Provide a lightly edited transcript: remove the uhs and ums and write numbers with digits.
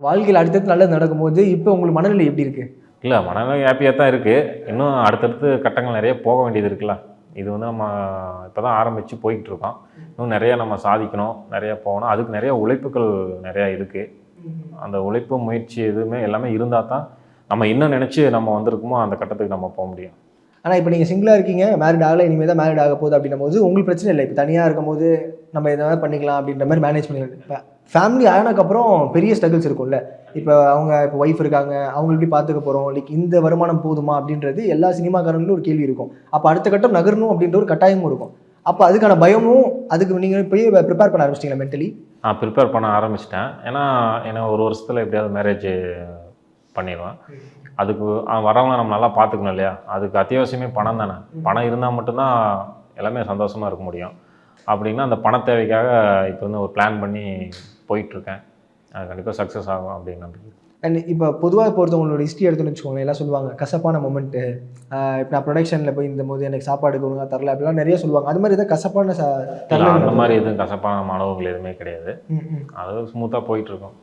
வாழ்க்கையில் அடுத்தடுத்து நல்லது நடக்கும்போது இப்போ உங்களுக்கு மனநிலை எப்படி இருக்குது? இல்லை, மனநிலை ஹாப்பியாக தான் இருக்குது. இன்னும் அடுத்தடுத்து கட்டங்கள் நிறைய போக வேண்டியது இருக்குல்ல. இது வந்து நம்ம இப்போ தான் ஆரம்பித்து போய்கிட்டு இருக்கோம். இன்னும் நிறையா நம்ம சாதிக்கணும், நிறையா போகணும். அதுக்கு நிறைய உழைப்புகள் நிறையா இருக்குது. அந்த உழைப்பு, முயற்சி எதுவுமே எல்லாமே இருந்தால் தான் நம்ம இன்னும் நினச்சி நம்ம வந்திருக்கோமோ அந்த கட்டத்துக்கு நம்ம போக முடியும். ஆனால் இப்போ நீங்கள் சிங்கிளாக இருக்கீங்க, மேரிட் ஆகலை, இனிமேல் தான் மேரிட் ஆக போகுது அப்படின்னும் போது உங்களுக்கு பிரச்சனை இல்லை. இப்போ தனியாக இருக்கும்போது நம்ம எதாவது பண்ணிக்கலாம் அப்படின்ற மாதிரி மேனேஜ் பண்ணிக்கலாம். இப்போ ஃபேமிலி ஆனதுக்கப்புறம் பெரிய ஸ்ட்ரகிள்ஸ் இருக்கும்ல. இப்போ அவங்க இப்போ ஒய்ஃப் இருக்காங்க, அவங்க எப்படி பார்த்துக்க போகிறோம், லைக் இந்த வருமானம் போதுமா அப்படின்றது எல்லா சினிமாக்காரங்களும் ஒரு கேள்வி இருக்கும். அப்போ அடுத்த கட்டம் நகரணும் அப்படின்ற ஒரு கட்டாயமும் இருக்கும். அப்போ அதுக்கான பயமும், அதுக்கு நீங்கள் போய் ப்ரிப்பேர் பண்ண ஆரம்பிச்சிட்டிங்களா மென்டலி? ப்ரிப்பேர் பண்ண ஆரம்பிச்சிட்டேன். ஏன்னா ஒரு வருஷத்தில் எப்படியாவது மேரேஜ் பண்ணிடுவேன். அதுக்கு வரவங்க நம்ம நல்லா பார்த்துக்கணும் இல்லையா? அதுக்கு அத்தியாவசியமே பணம் தானே. பணம் இருந்தால் மட்டும்தான் எல்லாமே சந்தோஷமாக இருக்க முடியும். அப்படின்னா அந்த பண தேவைக்காக இப்போ வந்து ஒரு பிளான் பண்ணி போயிட்டுருக்கேன். அது கண்டிப்பாக சக்ஸஸ் ஆகும் அப்படின்னு நம்பிக்கை. அண்ட் இப்போ பொதுவாக பொறுத்தவங்களோட ஹிஸ்ட்ரி எடுத்துன்னு வச்சுக்கோங்களேன், எல்லாம் சொல்லுவாங்க கசப்பான மொமெண்ட்டு. இப்போ நான் ப்ரொடக்ஷனில் போய் இருந்தபோது எனக்கு சாப்பாடு ஒழுங்காக தரல அப்படிலாம் நிறைய சொல்லுவாங்க. அது மாதிரி எதாவது கசப்பான அந்த மாதிரி எதுவும் கசப்பான அனுபவங்கள் எதுவுமே கிடையாது. அது ஸ்மூத்தாக போயிட்டுருக்கோம்.